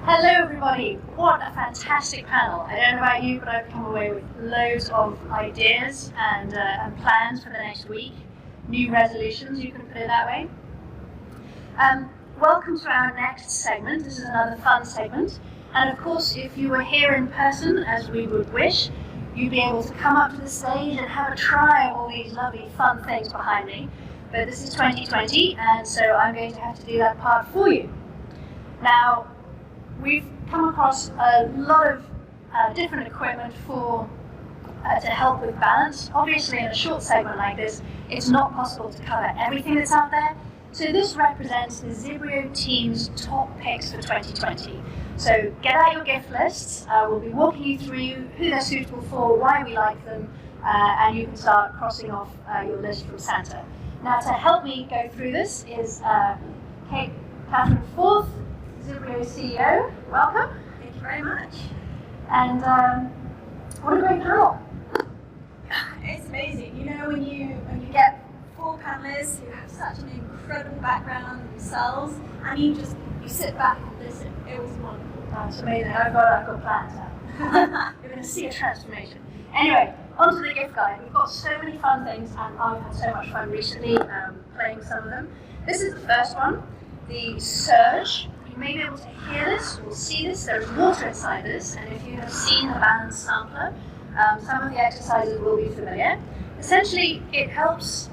Hello everybody, what a fantastic panel. I don't know about you, but I've come away with loads of ideas and plans for the next week. New resolutions, you can put it that way. Welcome to our next segment. This is another fun segment. And of course, if you were here in person, as we would wish, you'd be able to come up to the stage and have a try of all these lovely fun things behind me. But this is 2020, and so I'm going to have to do that part for you. Now, we've come across a lot of different equipment to help with balance. Obviously, in a short segment like this, it's not possible to cover everything that's out there. So this represents the Zibrio team's top picks for 2020. So get out your gift lists. We'll be walking you through who they're suitable for, why we like them, and you can start crossing off your list from Santa. Now, to help me go through this is Catherine Forth, Zibrio CEO. Welcome. Thank you very much. And what a great panel. It's amazing. You know, when you get four panelists who have such an incredible background themselves, and you sit back and listen. It was wonderful. That's amazing. I've got plans now. You're going to see a transformation. Anyway, on to the gift guide. We've got so many fun things, and I've had so much fun recently playing some of them. This is the first one, the Surge. You may be able to hear this or see this. There's water inside this, and if you have seen the balance sampler, some of the exercises will be familiar. Essentially, it helps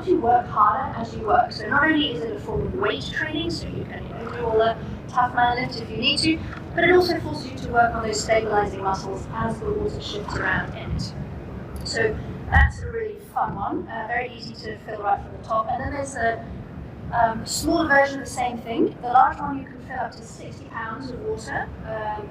you work harder as you work. So not only is it a form of weight training, so you can do all the tough man lifts if you need to, but it also forces you to work on those stabilizing muscles as the water shifts around in it. So that's a really fun one, very easy to fill right from the top. And then there's a smaller version of the same thing. The large one you can fill up to 60 pounds of water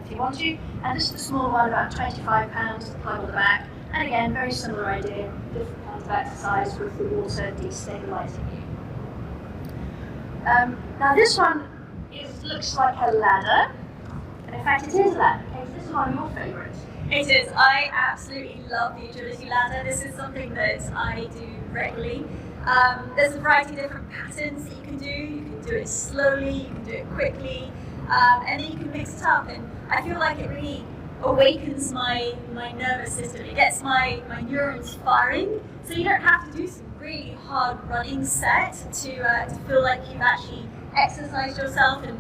if you want to, and this is the smaller one, about 25 pounds to plug on the back. And again, very similar idea, different kinds of exercise with the water destabilizing you. Now this one looks like a ladder, and in fact it is a ladder. Okay, so this is one of your favorites. It is. I absolutely love the agility ladder. This is something that I do regularly. There's a variety of different patterns that you can do. You can do it slowly, you can do it quickly, and then you can mix it up. And I feel like it really awakens my nervous system. It gets my neurons firing, so you don't have to do some really hard running set to feel like you've actually exercised yourself and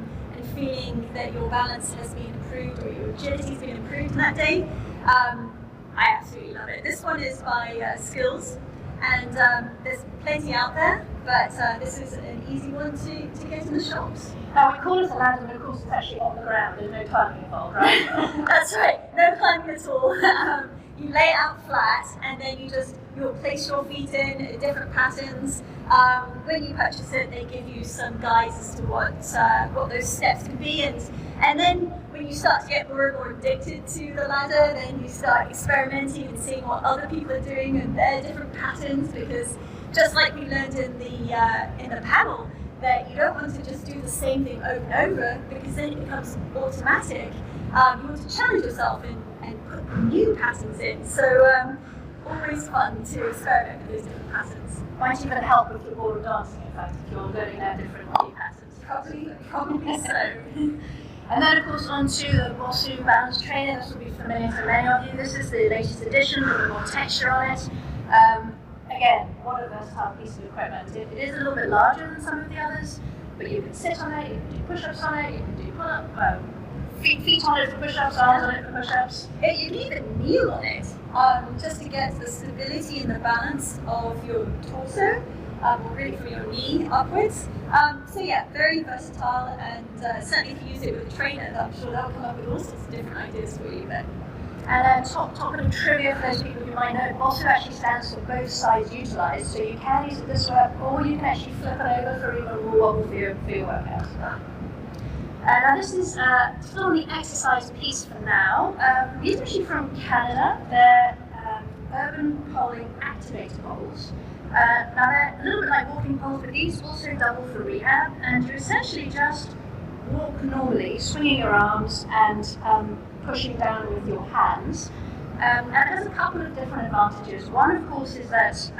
feeling that your balance has been improved or your agility has been improved in that day. I absolutely love it. This one is by Skills, and there's plenty out there, but this is an easy one to get in the shops. Now we call it a ladder, but of course it's actually on the ground. There's no climbing involved, right? That's right. No climbing at all. You lay it out flat, and then you'll place your feet in different patterns. When you purchase it, they give you some guides as to what those steps can be, and then when you start to get more and more addicted to the ladder, then you start experimenting and seeing what other people are doing and their different patterns. Because just like we learned in the panel, that you don't want to just do the same thing over and over, because then it becomes automatic. You want to challenge yourself and put new patterns in. So always fun to experiment with those different patterns. Might even help with your board of dancing, in fact, if you're learning their different new patterns. Probably so. And then, of course, onto the Bosu Balance Trainer. This will be familiar for many of you. This is the latest edition with a bit more texture on it. Again, what a versatile piece of equipment. It is a little bit larger than some of the others, but you can sit on it, you can do push-ups on it, you can do pull-up, feet on it for push-ups, arms on it for push-ups. You can even kneel on it, just to get the stability and the balance of your torso, really from your knee upwards. So yeah, very versatile, and certainly if you use it with a trainer, I'm sure they'll come up with all sorts of different ideas for you then. And then top bit of trivia for those people who might know, BOSU actually stands for both sides utilised, so you can use it this way, or you can actually flip it over for even a raw wobble for your workout. Now this is still on the exercise piece for now. These are actually from Canada. They're urban polling activator poles. Now they're a little bit like walking poles, but these also double for rehab, and you essentially just walk normally, swinging your arms and pushing down with your hands. And it has a couple of different advantages. One, of course, is that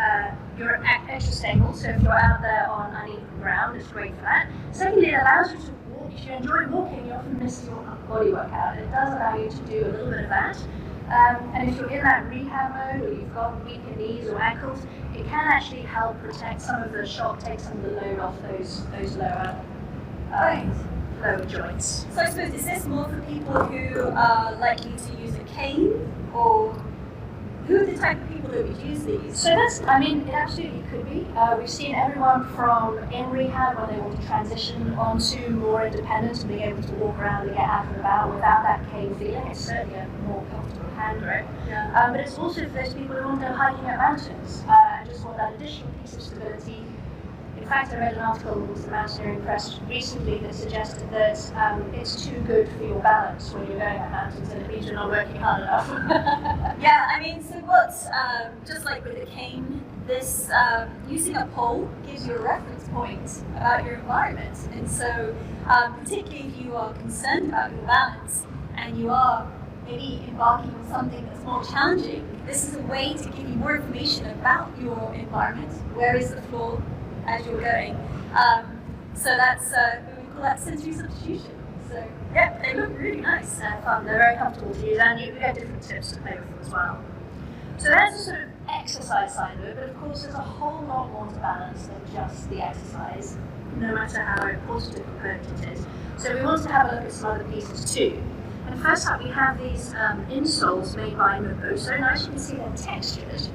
you're extra stable, so if you're out there on uneven ground, it's great for that. Secondly, it allows you to walk if you enjoy walking, you often miss your upper body workout. It does allow you to do a little bit of that. And if you're in that rehab mode, or you've got weaker knees or ankles, it can actually help protect some of the shock, take some of the load off those lower joints. So I suppose, is this more for people who are likely to use a cane, or who are the type of people that would use these? So it absolutely could be. We've seen everyone from in rehab when they want to transition onto more independence and being able to walk around and get out and about without that cane feeling. It's certainly a more comfortable hand grip. Yeah. But it's also for those people who want to go hiking at mountains and just want that additional piece of stability. In fact, I read an article in the Mountaineering Press recently that suggested that it's too good for your balance when you're going at mountains, and it means you're not working hard enough. Yeah, I mean, so what's, just like with the cane, this using a pole gives you a reference point about your environment. And so, particularly if you are concerned about your balance and you are maybe embarking on something that's more challenging, this is a way to give you more information about your environment. Where is the floor as you're going? So that's, we call that sensory substitution. So yeah, they look really nice. They're fun, they're very comfortable to use, and you get different tips to play with them as well. So there's the sort of exercise side of it, but of course there's a whole lot more to balance than just the exercise, no matter how important a component it is. So we want to have a look at some other pieces too. And first up we have these insoles made by Moboso. Now as you can see they're textured.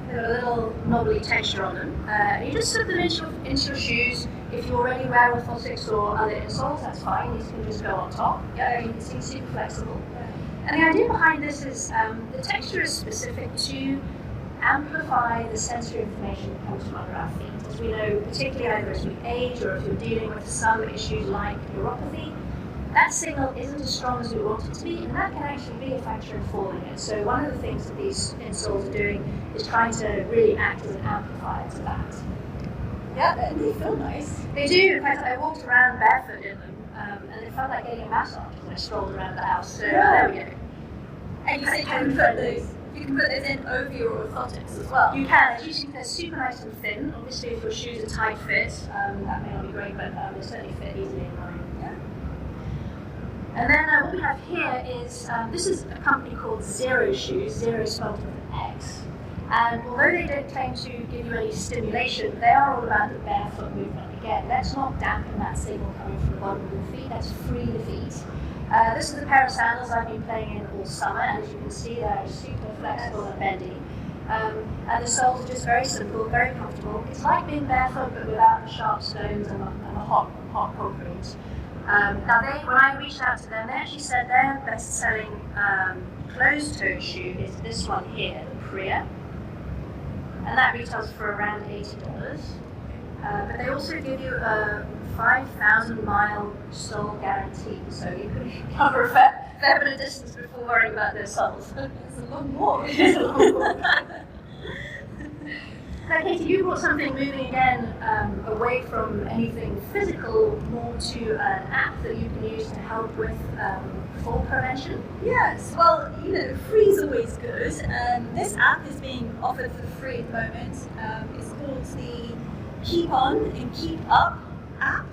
They've got a little knobbly texture on them. You just slip them into your shoes. If you already wear orthotics or other insoles, that's fine. These can just go on top. Yeah, you can see super flexible. And the idea behind this is the texture is specific to amplify the sensory information that comes from under our feet. As we know, particularly either as we age or if you're dealing with some issues like neuropathy, that signal isn't as strong as we want it to be, and that can actually be a factor in falling it. So one of the things that these insoles are doing is trying to really act as an amplifier to that. Yeah, and they feel nice. They do. In fact, I walked around barefoot in them, and it felt like getting a massage when I strolled around the house. So there we go. And you said you can put those in over your orthotics as well. You can. Usually they're super nice and thin. Obviously, if your shoes are tight fit, that may not be great, but they certainly fit easily in mine. Yeah. And then what we have here is, this is a company called Xero Shoes, Xero spelled with an X. And although they don't claim to give you any stimulation, they are all about the barefoot movement. Again, let's not dampen that signal coming from the bottom of your feet, let's free the feet. This is a pair of sandals I've been playing in all summer, and as you can see, they're super flexible and bendy. And the soles are just very simple, very comfortable. It's like being barefoot, but without the sharp stones and the hot concrete. Now, when I reached out to them, they actually said their best-selling closed-toe shoe is this one here, the Priya. And that retails for around $80. But they also give you a 5,000-mile sole guarantee, so you can cover a fair bit of distance before worrying about their soles. It's a long walk. It is a long walk. Now, Katie, you brought something moving again away from anything physical, more to an app that you can use to help with fall prevention. Yes, well, free is always good. This app is being offered for free at the moment. It's called the Keep On and Keep Up app.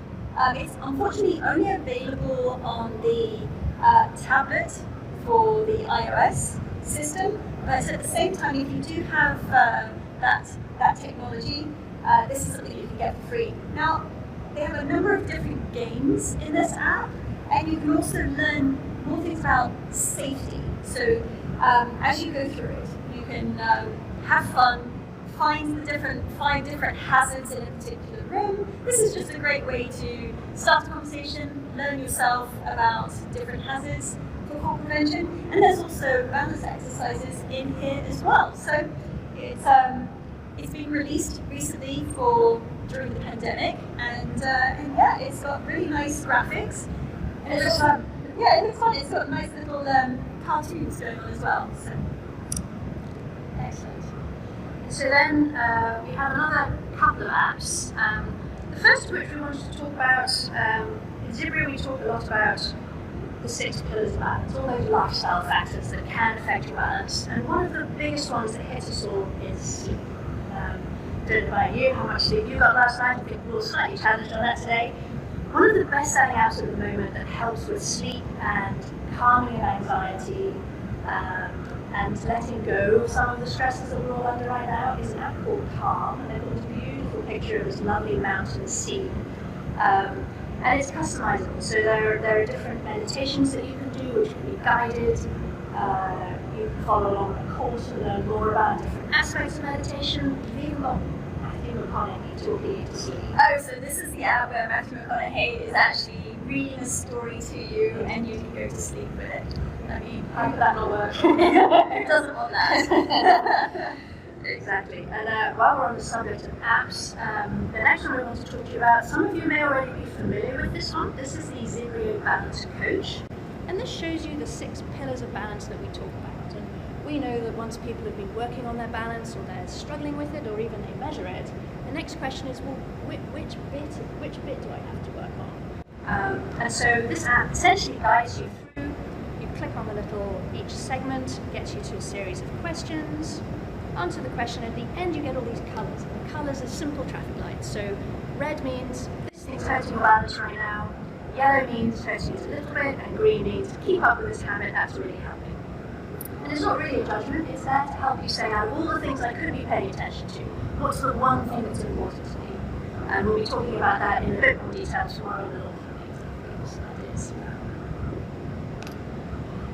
It's unfortunately only available on the tablet for the iOS system, but at the same time, if you do have that technology, this is something you can get for free. Now, they have a number of different games in this app, and you can also learn more things about safety. So as you go through it, you can have fun, find the five different hazards in a particular room. This is just a great way to start a conversation, learn yourself about different hazards for fall prevention, and there's also balance exercises in here as well. So it's been released recently during the pandemic, and yeah, it's got really nice graphics. And it looks fun. Yeah, it looks fun. It's got nice little cartoons going on as well. So excellent. So then we have another couple of apps. The first of which we wanted to talk about, in Zibri we talk a lot about the 6 pillars of balance, all those lifestyle factors that can affect your balance. And one of the biggest ones that hits us all is sleep. Don't know about you, how much sleep you got last night. I think we're all slightly challenged on that today. One of the best-selling apps at the moment that helps with sleep and calming of anxiety and letting go of some of the stresses that we're all under right now is an app called Calm. And they've got this beautiful picture of this lovely mountain scene. And it's customizable, so there are different meditations that you can do, which can be guided. You can follow along a course to learn more about different aspects of meditation. You've even got Matthew McConaughey talking you to sleep. Oh, so this is the app where Matthew McConaughey is actually reading a story to you and you can go to sleep with it. I mean, how could that not work? Who doesn't want that? Exactly. And while we're on the subject of apps, the next one I want to talk to you about, some of you may already be familiar with this one. This is the Zibrio Balance Coach. And this shows you the 6 pillars of balance that we talk about. And we know that once people have been working on their balance, or they're struggling with it, or even they measure it, the next question is, well, which bit do I have to work on? And so this app essentially guides you through. You click on the little, each segment gets you to a series of questions. Answer the question, at the end you get all these colours. And the colours are simple traffic lights. So red means this thing's hurting your balance right now, yellow means hurting it a little bit, and green means keep up with this habit, that's really helping. And it's not really a judgment, it's there to help you say, out of all the things I could be paying attention to, what's the one thing that's important to me? And we'll be talking about that in a bit more detail tomorrow, a little that is.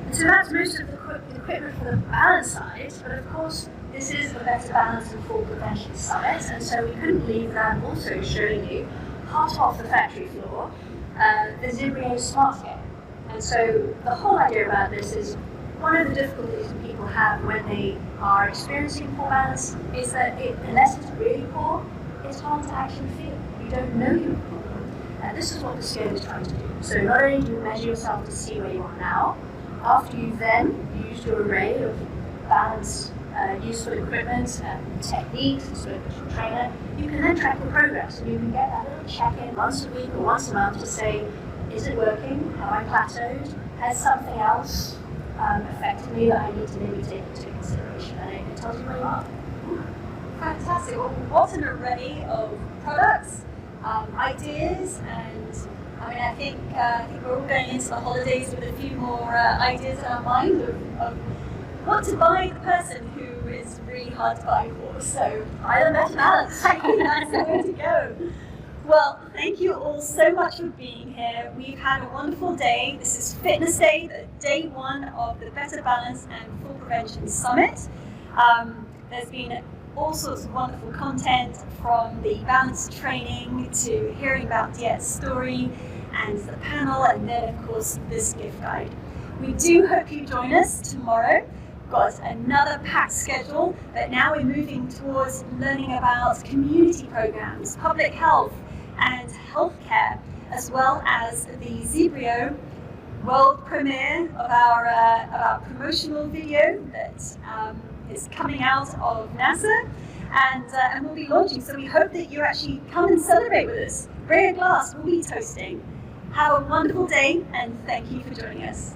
And so that's most of the equipment for the balance side, but of course this is the Better Balance and Fall Prevention Summit, and so we couldn't leave that also showing you, hot off the factory floor, the Zibrio SmartScale. And so the whole idea about this is one of the difficulties that people have when they are experiencing poor balance is that unless it's really poor, it's hard to actually feel. You don't know you're poor. And this is what the scale is trying to do. So not only do you measure yourself to see where you are now, after you've then used your array of balance useful equipment and techniques, and so as your trainer, you can then track your progress, and you can get that little check-in once a week or once a month to say, is it working? Have I plateaued? Has something else affected me that I need to maybe take into consideration? And it tells you where you are. Fantastic. Well, what an array of products, ideas, and I think we're all going into the holidays with a few more ideas in our mind of what to buy the person who is really hard to buy for. So buy the Better Balance. That's the way to go. Well, thank you all so much for being here. We've had a wonderful day. This is Fitness Day, day 1 of the Better Balance and Fall Prevention Summit. There's been all sorts of wonderful content, from the balance training to hearing about Diet's story and the panel, and then of course this gift guide. We do hope you join us tomorrow. We've got another packed schedule, but now we're moving towards learning about community programs, public health and healthcare, as well as the Zibrio world premiere of our promotional video that is coming out of NASA, and we'll be launching. So we hope that you actually come and celebrate with us. Bring a glass, we'll be toasting. Have a wonderful day, and thank you for joining us.